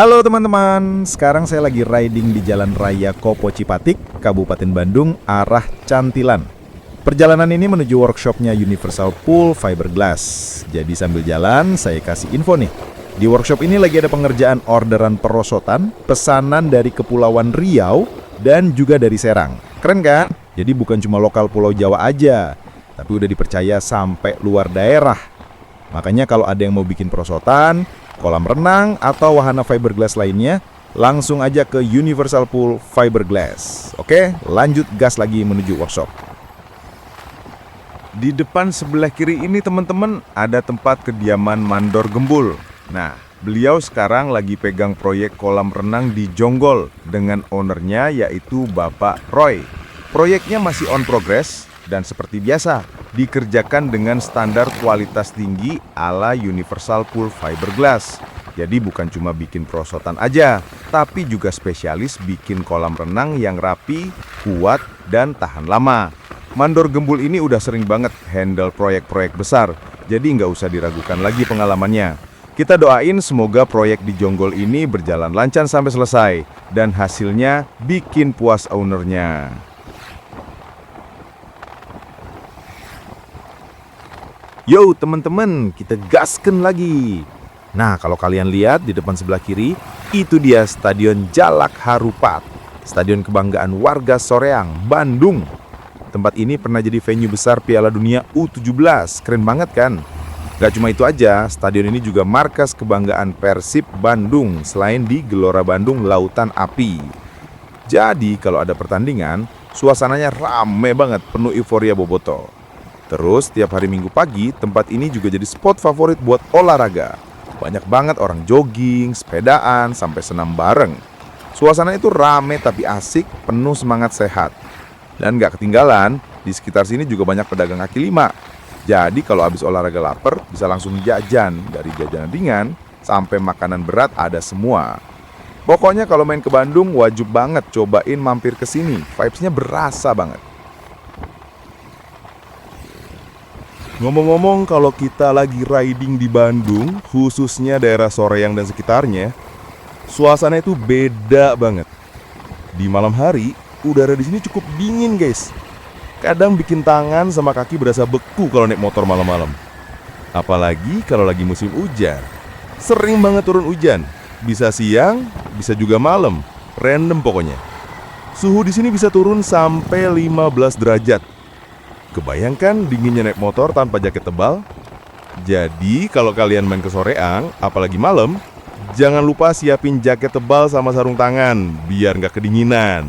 Halo teman-teman, sekarang saya lagi riding di Jalan Raya Kopo Cipatik, Kabupaten Bandung, arah Cantilan. Perjalanan ini menuju workshopnya Universal Pool Fiberglass. Jadi sambil jalan, saya kasih info nih. Di workshop ini lagi ada pengerjaan orderan perosotan, pesanan dari Kepulauan Riau, dan juga dari Serang. Keren kan? Jadi bukan cuma lokal Pulau Jawa aja, tapi udah dipercaya sampai luar daerah. Makanya kalau ada yang mau bikin perosotan, kolam renang, atau wahana fiberglass lainnya, langsung aja ke Universal Pool Fiberglass. Oke, lanjut gas lagi menuju workshop. Di depan sebelah kiri ini teman-teman ada tempat kediaman Mandor Gembul. Nah, beliau sekarang lagi pegang proyek kolam renang di Jonggol dengan ownernya yaitu Bapak Roy. Proyeknya masih on progress dan seperti biasa dikerjakan dengan standar kualitas tinggi ala Universal Pool Fiberglass. Jadi bukan cuma bikin perosotan aja, tapi juga spesialis bikin kolam renang yang rapi, kuat, dan tahan lama. Mandor Gembul ini udah sering banget handle proyek-proyek besar, jadi nggak usah diragukan lagi pengalamannya. Kita doain semoga proyek di Jonggol ini berjalan lancar sampai selesai, dan hasilnya bikin puas ownernya. Yo teman-teman, kita gasken lagi. Nah, kalau kalian lihat di depan sebelah kiri, itu dia Stadion Jalak Harupat, stadion kebanggaan warga Soreang, Bandung. Tempat ini pernah jadi venue besar Piala Dunia U17, keren banget kan? Gak cuma itu aja, stadion ini juga markas kebanggaan Persib Bandung selain di Gelora Bandung Lautan Api. Jadi kalau ada pertandingan, suasananya rame banget, penuh euforia boboto. Terus, tiap hari Minggu pagi, tempat ini juga jadi spot favorit buat olahraga. Banyak banget orang jogging, sepedaan, sampai senam bareng. Suasana itu rame tapi asik, penuh semangat sehat. Dan gak ketinggalan, di sekitar sini juga banyak pedagang kaki lima. Jadi kalau habis olahraga lapar, bisa langsung jajan. Dari jajanan ringan, sampai makanan berat ada semua. Pokoknya kalau main ke Bandung, wajib banget cobain mampir ke sini. Vibes-nya berasa banget. Ngomong-ngomong, kalau kita lagi riding di Bandung, khususnya daerah Soreang dan sekitarnya, suasana itu beda banget. Di malam hari, udara di sini cukup dingin, guys. Kadang bikin tangan sama kaki berasa beku kalau naik motor malam-malam. Apalagi kalau lagi musim hujan. Sering banget turun hujan. Bisa siang, bisa juga malam. Random pokoknya. Suhu di sini bisa turun sampai 15 derajat. Kebayangkan dinginnya naik motor tanpa jaket tebal? Jadi kalau kalian main ke Soreang, apalagi malam, jangan lupa siapin jaket tebal sama sarung tangan, biar nggak kedinginan.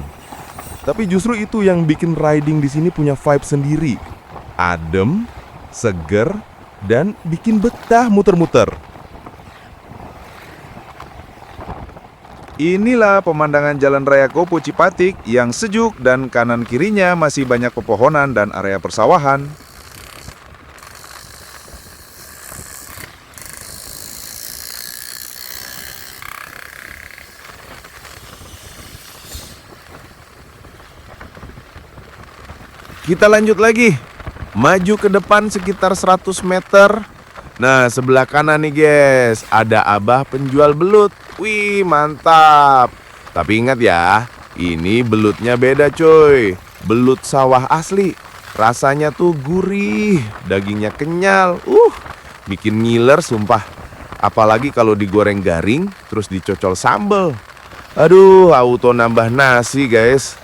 Tapi justru itu yang bikin riding di sini punya vibe sendiri. Adem, seger, dan bikin betah muter-muter. Inilah pemandangan Jalan Raya Kopo Cipatik yang sejuk dan kanan kirinya masih banyak pepohonan dan area persawahan. Kita lanjut lagi, maju ke depan sekitar 100 meter. Nah, sebelah kanan nih guys, ada abah penjual belut. Wih, mantap. Tapi ingat ya, ini belutnya beda coy. Belut sawah asli. Rasanya tuh gurih, dagingnya kenyal. Bikin ngiler sumpah. Apalagi kalau digoreng garing, terus dicocol sambal. Aduh, auto nambah nasi guys.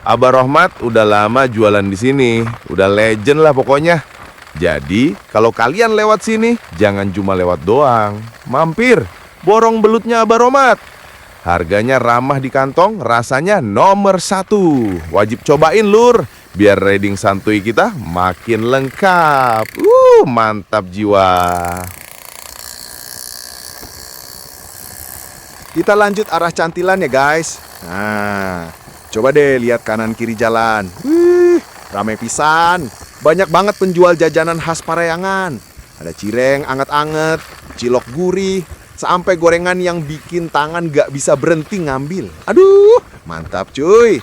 Abah Rohmat udah lama jualan di sini. Udah legend lah pokoknya. Jadi, kalau kalian lewat sini, jangan cuma lewat doang. Mampir, borong belutnya Abah Rohmat. Harganya ramah di kantong, rasanya nomor 1. Wajib cobain lur, biar riding santuy kita makin lengkap. Mantap jiwa. Kita lanjut arah Cantilan ya guys. Nah, coba deh lihat kanan kiri jalan. Ramai pisan. Banyak banget penjual jajanan khas Parayangan. Ada cireng anget-anget, cilok gurih, sampai gorengan yang bikin tangan gak bisa berhenti ngambil. Aduh, mantap cuy.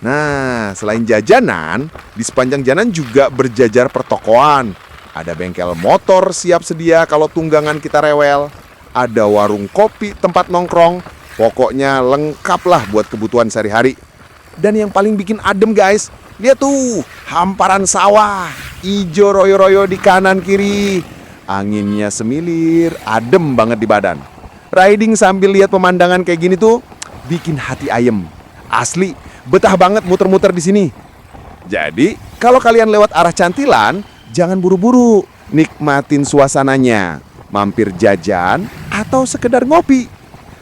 Nah, selain jajanan, di sepanjang jalan juga berjajar pertokoan. Ada bengkel motor siap sedia kalau tunggangan kita rewel. Ada warung kopi tempat nongkrong. Pokoknya lengkap lah buat kebutuhan sehari-hari. Dan yang paling bikin adem guys, lihat tuh, hamparan sawah, ijo royo-royo di kanan kiri. Anginnya semilir, adem banget di badan. Riding sambil lihat pemandangan kayak gini tuh bikin hati ayem. Asli, betah banget muter-muter di sini. Jadi, kalau kalian lewat arah Cantilan, jangan buru-buru, nikmatin suasananya, mampir jajan atau sekedar ngopi.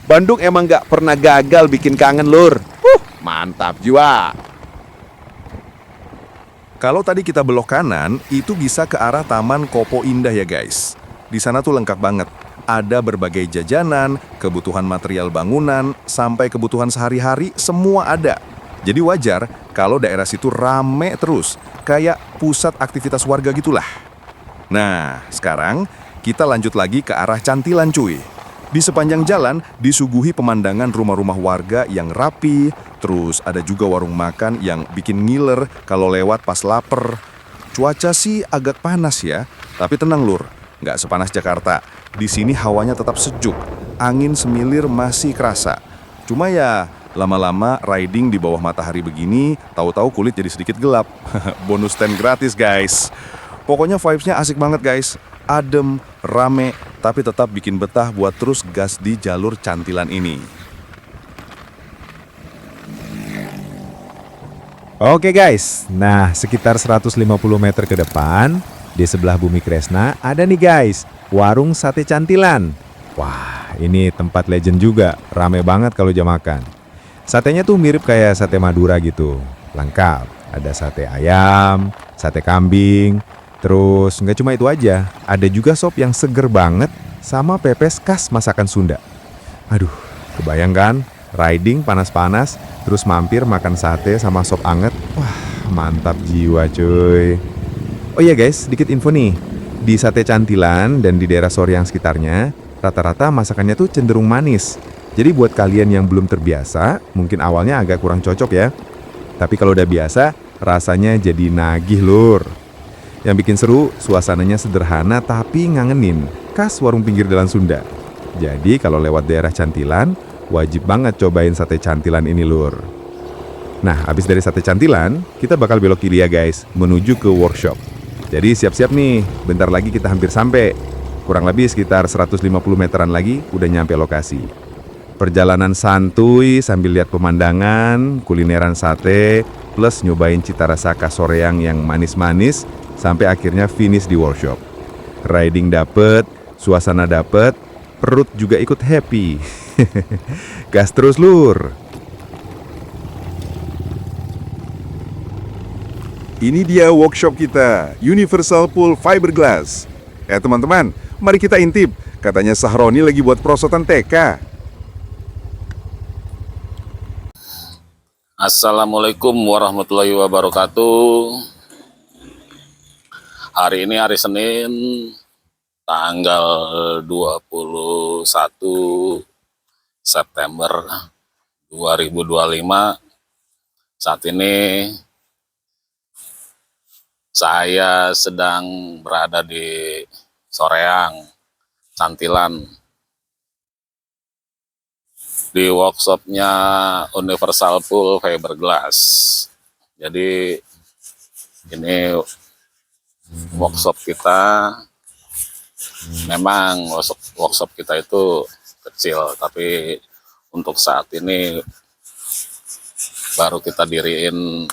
Bandung emang gak pernah gagal bikin kangen lur. Mantap jua. Kalau tadi kita belok kanan, itu bisa ke arah Taman Kopo Indah ya guys. Di sana tuh lengkap banget. Ada berbagai jajanan, kebutuhan material bangunan, sampai kebutuhan sehari-hari, semua ada. Jadi wajar kalau daerah situ rame terus, kayak pusat aktivitas warga gitulah. Nah, sekarang kita lanjut lagi ke arah Cantilan cuy. Di sepanjang jalan disuguhi pemandangan rumah-rumah warga yang rapi, terus ada juga warung makan yang bikin ngiler kalau lewat pas lapar. Cuaca sih agak panas ya, tapi tenang lur, nggak sepanas Jakarta. Di sini hawanya tetap sejuk, angin semilir masih kerasa. Cuma ya lama-lama riding di bawah matahari begini, tahu-tahu kulit jadi sedikit gelap. Bonus 10 gratis guys. Pokoknya vibes-nya asik banget guys. Adem, rame, tapi tetap bikin betah buat terus gas di jalur Cantilan ini. Oke guys, nah sekitar 150 meter ke depan, di sebelah Bumi Kresna ada nih guys, warung sate Cantilan. Wah, ini tempat legend juga, rame banget kalau jam makan. Satenya tuh mirip kayak sate Madura gitu, lengkap. Ada sate ayam, sate kambing. Terus nggak cuma itu aja, ada juga sop yang seger banget sama pepes khas masakan Sunda. Aduh, kebayang kan? Riding panas-panas, terus mampir makan sate sama sop anget. Wah, mantap jiwa cuy. Oh iya guys, sedikit info nih. Di sate Cantilan dan di daerah Soreang sekitarnya, rata-rata masakannya tuh cenderung manis. Jadi buat kalian yang belum terbiasa, mungkin awalnya agak kurang cocok ya. Tapi kalau udah biasa, rasanya jadi nagih lur. Yang bikin seru, suasananya sederhana tapi ngangenin, khas warung pinggir jalan Sunda. Jadi kalau lewat daerah Cantilan, wajib banget cobain sate Cantilan ini lur. Nah, habis dari sate Cantilan, kita bakal belok kiri ya guys, menuju ke workshop. Jadi siap-siap nih, bentar lagi kita hampir sampai. Kurang lebih sekitar 150 meteran lagi udah nyampe lokasi. Perjalanan santuy sambil lihat pemandangan, kulineran sate, plus nyobain cita rasa khas Soreang yang manis-manis, sampai akhirnya finish di workshop. Riding dapet, suasana dapet, perut juga ikut happy. Gas terus lur. Ini dia workshop kita, Universal Pool Fiberglass. Teman-teman, mari kita intip. Katanya Sahroni lagi buat perosotan TK. Assalamualaikum warahmatullahi wabarakatuh. Hari ini hari Senin, tanggal 21 September 2025. Saat ini saya sedang berada di Soreang, Cantilan, di workshopnya Universal Pool Fiberglass. Jadi ini workshop kita, memang workshop kita itu kecil, tapi untuk saat ini baru kita diriin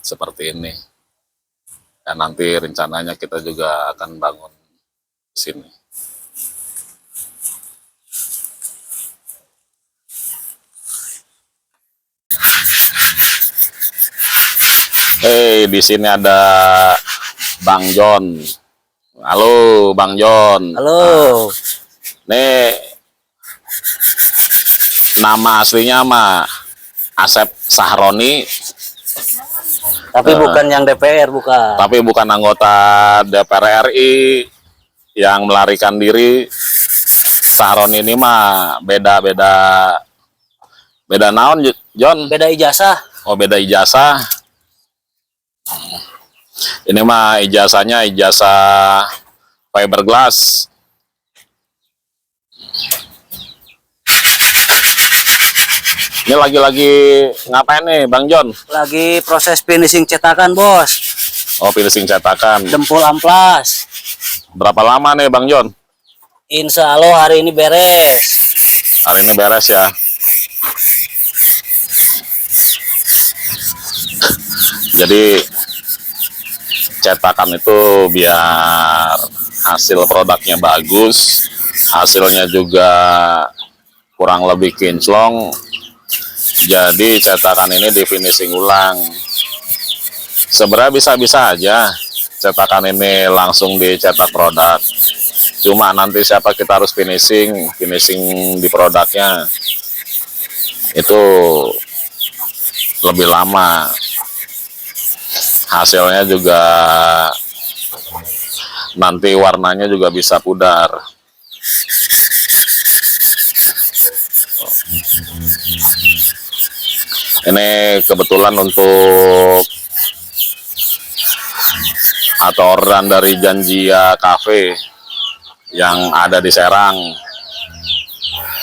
seperti ini. Dan nanti rencananya kita juga akan bangun sini. Di sini ada Bang John. Halo, Bang John. Halo. Nih, nama aslinya mah Asep Sahroni. Tapi bukan yang DPR, bukan. Tapi bukan anggota DPR RI yang melarikan diri. Sahroni ini mah beda naon, John? Beda ijazah. Oh, beda ijazah. Ini mah ijazahnya ijazah fiberglass. Ini lagi-lagi ngapain nih Bang John? Lagi proses finishing cetakan, Bos. Oh, finishing cetakan. Dempul amplas. Berapa lama nih Bang John? Insya Allah hari ini beres. Hari ini beres ya. Jadi cetakan itu biar hasil produknya bagus, hasilnya juga kurang lebih kinclong. Jadi cetakan ini di finishing ulang. Sebenarnya bisa-bisa aja cetakan ini langsung dicetak produk. Cuma nanti siapa kita harus finishing di produknya itu lebih lama. Hasilnya juga nanti warnanya juga bisa pudar. Ini kebetulan untuk atau orderan dari Janjia Cafe yang ada di Serang.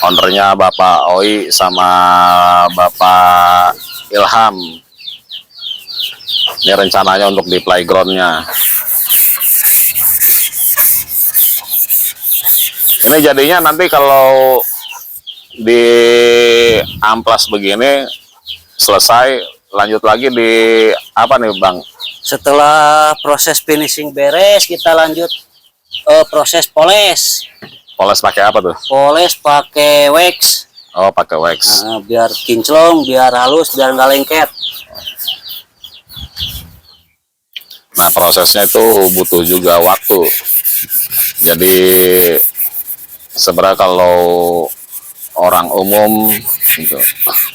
Ownernya Bapak Oi sama Bapak Ilham. Ini rencananya untuk di playgroundnya. Ini jadinya nanti kalau di amplas begini selesai, lanjut lagi di apa nih Bang? Setelah proses finishing beres, kita lanjut proses poles. Poles pakai apa tuh? Poles pakai wax. Oh, pakai wax. Biar kinclong, biar halus, biar nggak lengket. Nah, prosesnya itu butuh juga waktu. Jadi sebenarnya kalau orang umum gitu,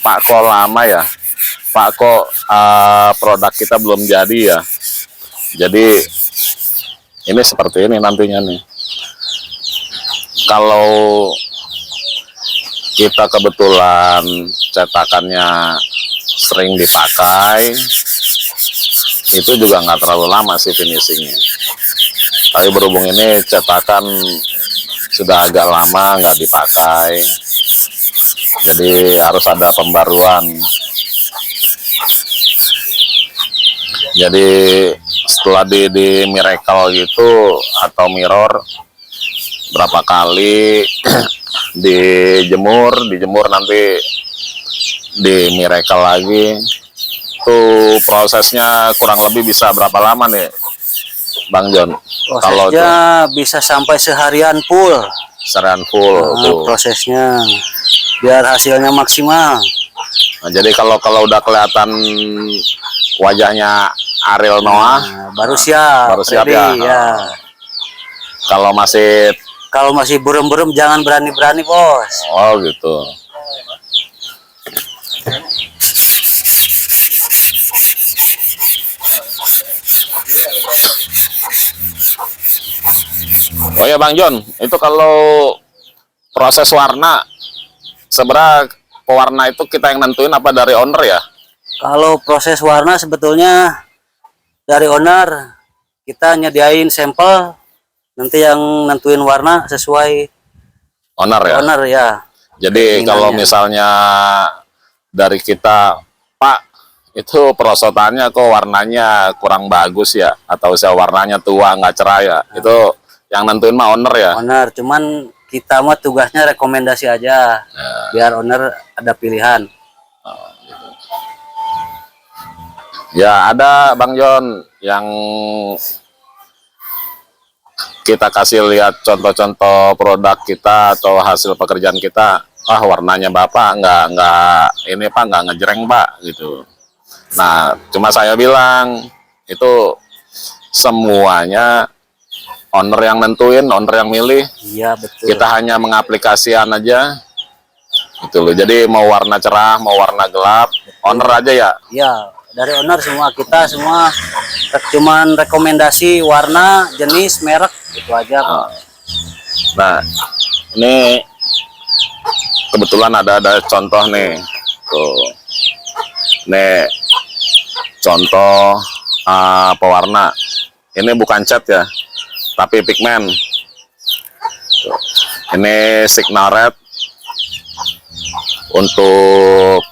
Pak kok lama ya? Pak kok produk kita belum jadi ya? Jadi ini seperti ini nantinya nih. Kalau kita kebetulan cetakannya sering dipakai, itu juga nggak terlalu lama sih finishingnya. Tapi berhubung ini cetakan sudah agak lama nggak dipakai, jadi harus ada pembaruan. Jadi setelah di miracle gitu atau mirror berapa kali dijemur nanti di miracle lagi. Itu prosesnya kurang lebih bisa berapa lama nih Bang John? Kalau Prosesnya bisa sampai seharian full. seharian full tuh. Prosesnya biar hasilnya maksimal. Nah, jadi kalau udah kelihatan wajahnya Ariel Noah, Baru siap. baru siap ready, ya. ya. Kalau masih Burem-burem jangan berani-berani, Bos. oh gitu. Oh ya Bang John, itu kalau proses warna sebenarnya pewarna itu kita yang nentuin apa dari owner ya? Kalau proses warna sebetulnya dari owner, kita nyediain sampel, nanti yang nentuin warna sesuai Owner ya. owner ya. Jadi kalau misalnya dari kita, Pak, itu perosotannya kok warnanya kurang bagus ya, atau saya warnanya tua nggak cerah ya, itu yang nentuin mah owner ya. Owner, cuman kita mah tugasnya rekomendasi aja, biar owner ada pilihan. Ya ada Bang John yang kita kasih lihat contoh-contoh produk kita atau hasil pekerjaan kita. Warnanya Bapak nggak ini Pak, nggak ngejreng Pak gitu. Nah cuma saya bilang itu semuanya owner yang nentuin, owner yang milih. Iya betul. Kita hanya mengaplikasikan aja gitu loh. Jadi mau warna cerah, mau warna gelap, owner aja ya. Iya, dari owner semua, kita semua cuman rekomendasi warna, jenis, merek itu aja. Nah ini kebetulan ada contoh nih tuh. Nih contoh pewarna. Ini bukan cat ya, tapi pigmen. Tuh. Ini signal red untuk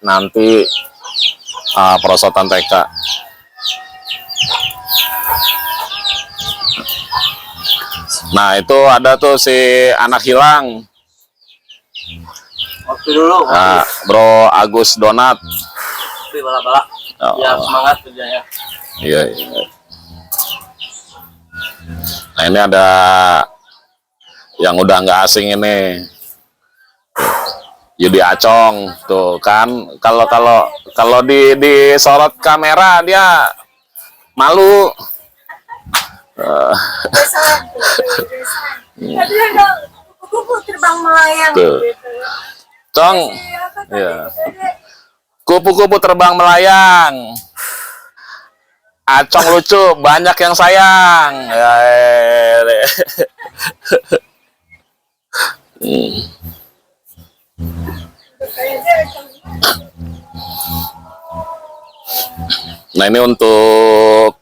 nanti perosotan TK. Nah itu ada tuh si anak hilang, Waktu dulu. nah, Bro Agus Donat. Bala-bala. Oh. Ya semangat kerjanya. Iya, iya. Nah ini ada yang udah nggak asing ini, Yudi Acong tuh kan. Kalau disorot kamera dia malu. Tadi ada kupu-kupu terbang melayang Tuh. gitu. Cong, ya. Kupu-kupu terbang melayang. Acong lucu, banyak yang sayang. Ya, Nah ini untuk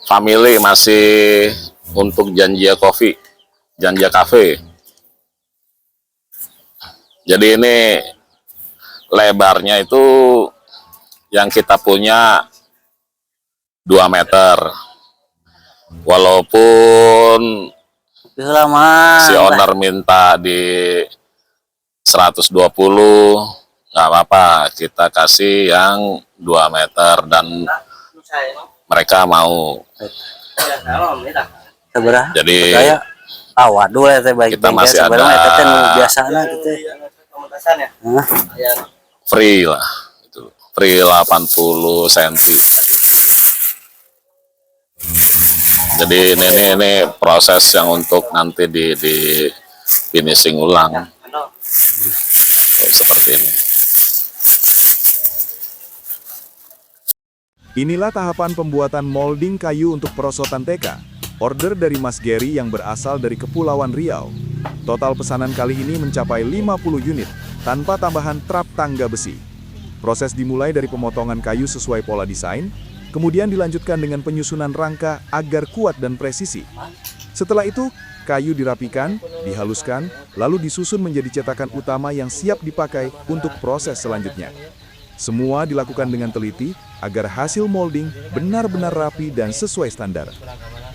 family, masih untuk Janjia Coffee, Janjia Cafe. Jadi ini lebarnya itu yang kita punya 2 meter. Walaupun Lama. si owner minta di 120, nggak apa-apa, kita kasih yang 2 meter dan mereka mau. Seberapa? Jadi Saya waduh ya teh baik kita masih ada biasanya gitu. Hah? free lah, itu free 80 cm. Jadi ini proses yang untuk nanti di finishing ulang. Seperti ini. Inilah tahapan pembuatan molding kayu untuk perosotan TK. Order dari Mas Gary yang berasal dari Kepulauan Riau. Total pesanan kali ini mencapai 50 unit, tanpa tambahan trap tangga besi. Proses dimulai dari pemotongan kayu sesuai pola desain, kemudian dilanjutkan dengan penyusunan rangka agar kuat dan presisi. Setelah itu, kayu dirapikan, dihaluskan, lalu disusun menjadi cetakan utama yang siap dipakai untuk proses selanjutnya. Semua dilakukan dengan teliti agar hasil molding benar-benar rapi dan sesuai standar.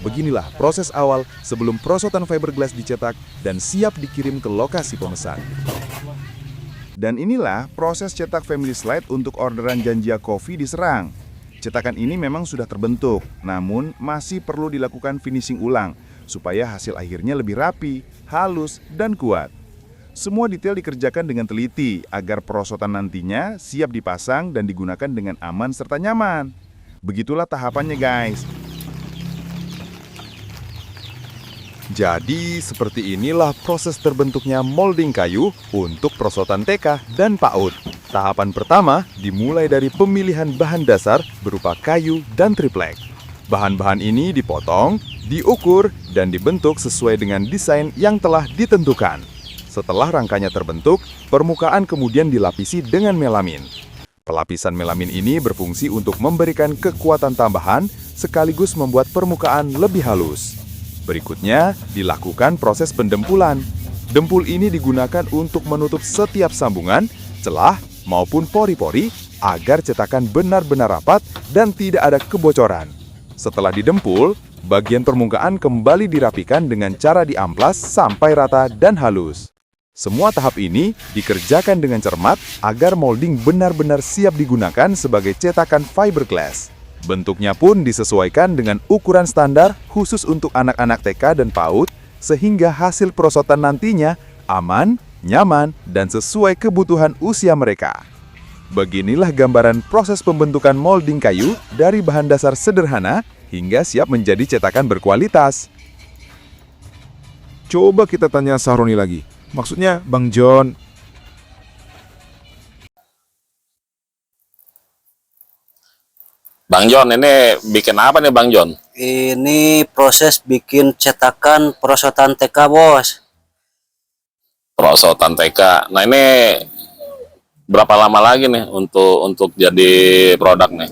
Beginilah proses awal sebelum perosotan fiberglass dicetak dan siap dikirim ke lokasi pemesan. Dan inilah proses cetak Family Slide untuk orderan Janjia Coffee di Serang. Cetakan ini memang sudah terbentuk, namun masih perlu dilakukan finishing ulang supaya hasil akhirnya lebih rapi, halus, dan kuat. Semua detail dikerjakan dengan teliti agar perosotan nantinya siap dipasang dan digunakan dengan aman serta nyaman. Begitulah tahapannya, guys. Jadi, seperti inilah proses terbentuknya molding kayu untuk perosotan TK dan PAUD. Tahapan pertama dimulai dari pemilihan bahan dasar berupa kayu dan triplek. Bahan-bahan ini dipotong, diukur, dan dibentuk sesuai dengan desain yang telah ditentukan. Setelah rangkanya terbentuk, permukaan kemudian dilapisi dengan melamin. Pelapisan melamin ini berfungsi untuk memberikan kekuatan tambahan sekaligus membuat permukaan lebih halus. Berikutnya, dilakukan proses pendempulan. Dempul ini digunakan untuk menutup setiap sambungan, celah, maupun pori-pori agar cetakan benar-benar rapat dan tidak ada kebocoran. Setelah didempul, bagian permukaan kembali dirapikan dengan cara diamplas sampai rata dan halus. Semua tahap ini dikerjakan dengan cermat agar molding benar-benar siap digunakan sebagai cetakan fiberglass. Bentuknya pun disesuaikan dengan ukuran standar khusus untuk anak-anak TK dan PAUD, sehingga hasil perosotan nantinya aman, nyaman, dan sesuai kebutuhan usia mereka. Beginilah gambaran proses pembentukan molding kayu dari bahan dasar sederhana hingga siap menjadi cetakan berkualitas. Coba kita tanya Sahroni lagi. Maksudnya Bang John. Bang John, ini bikin apa nih Bang John? Ini proses bikin cetakan perosotan TK, Bos. Perosotan TK. Nah ini berapa lama lagi nih untuk jadi produk nih?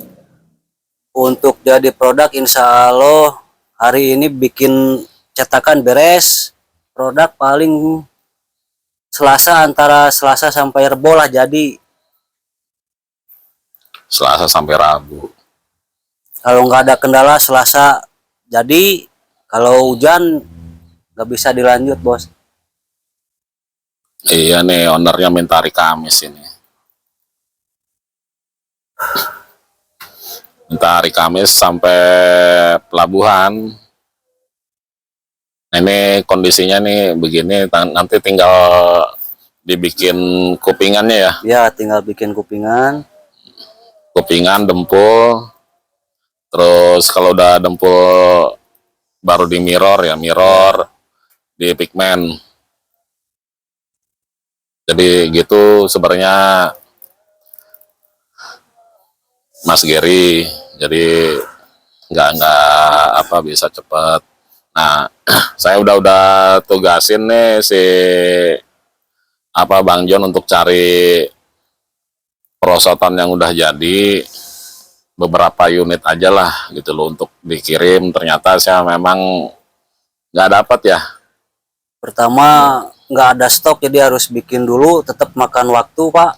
Untuk jadi produk insya Allah hari ini bikin cetakan beres. Produk paling antara Selasa sampai Rebo lah jadi. Selasa sampai Rabu. Kalau nggak ada kendala Selasa jadi, kalau hujan nggak bisa dilanjut bos. Iya nih, ownernya minta hari Kamis ini. Minta hari Kamis sampai pelabuhan. Nah, ini kondisinya nih begini, nanti tinggal dibikin kupingannya ya. Ya tinggal bikin kupingan. Kupingan, dempul. Terus kalau udah dempul baru di mirror ya, mirror di pigmen. Jadi gitu sebenarnya Mas Gary. Jadi nggak apa bisa cepet. Nah, saya udah tugasin nih si Bang John untuk cari perosotan yang udah jadi, beberapa unit aja lah gitu loh untuk dikirim. Ternyata saya memang nggak dapat ya. Pertama nggak ada stok, jadi harus bikin dulu, tetap makan waktu Pak.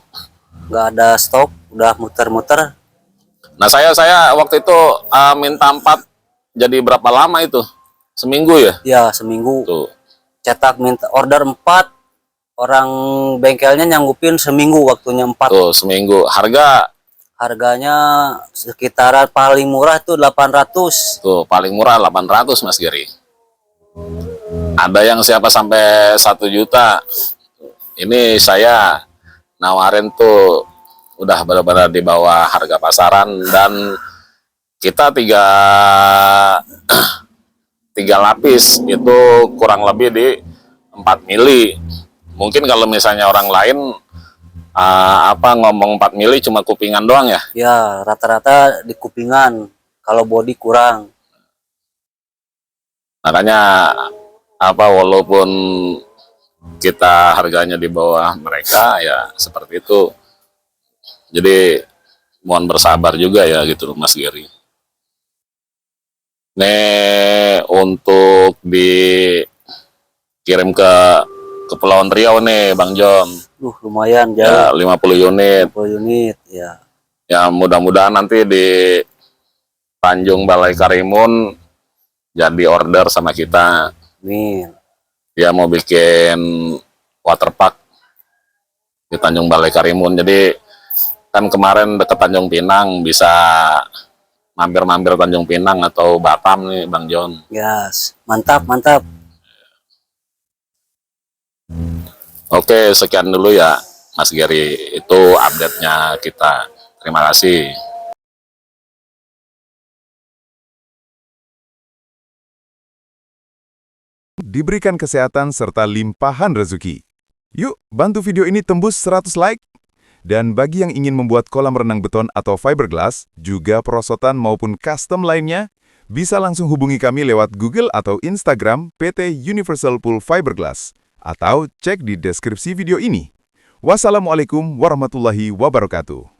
Nggak ada stok, udah muter-muter. Nah saya waktu itu minta 4, jadi berapa lama itu? Seminggu ya? Ya seminggu. Tuh. Cetak minta order 4, orang bengkelnya nyanggupin seminggu, waktunya 4. Tuh seminggu. Harganya sekitaran paling murah tuh 800. Tuh paling murah 800 Mas Gary. Ada yang siapa sampai 1 juta. Ini saya nawarin tuh udah benar-benar di bawah harga pasaran, dan kita tiga lapis itu kurang lebih di 4 mili. Mungkin kalau misalnya orang lain ngomong 4 mili cuma kupingan doang ya. Ya rata-rata di kupingan, kalau body kurang. Makanya walaupun kita harganya di bawah mereka ya seperti itu. Jadi mohon bersabar juga ya gitu Mas Gary. Nih untuk dikirim ke Kepulauan Riau nih Bang John. Lumayan Ya jauh. 50 unit. 50 unit ya. Ya mudah-mudahan nanti di Tanjung Balai Karimun jadi order sama kita. Amin. Dia mau bikin waterpark di Tanjung Balai Karimun. Jadi kan kemarin deket Tanjung Pinang, bisa mampir-mampir Tanjung Pinang atau Batam nih Bang John. Yes, mantap. Oke, sekian dulu ya Mas Gary. Itu update-nya kita. Terima kasih. Diberikan kesehatan serta limpahan rezeki. Yuk, bantu video ini tembus 100 like. Dan bagi yang ingin membuat kolam renang beton atau fiberglass, juga perosotan maupun custom lainnya, bisa langsung hubungi kami lewat Google atau Instagram PT Universal Pool Fiberglass, atau cek di deskripsi video ini. Wassalamualaikum warahmatullahi wabarakatuh.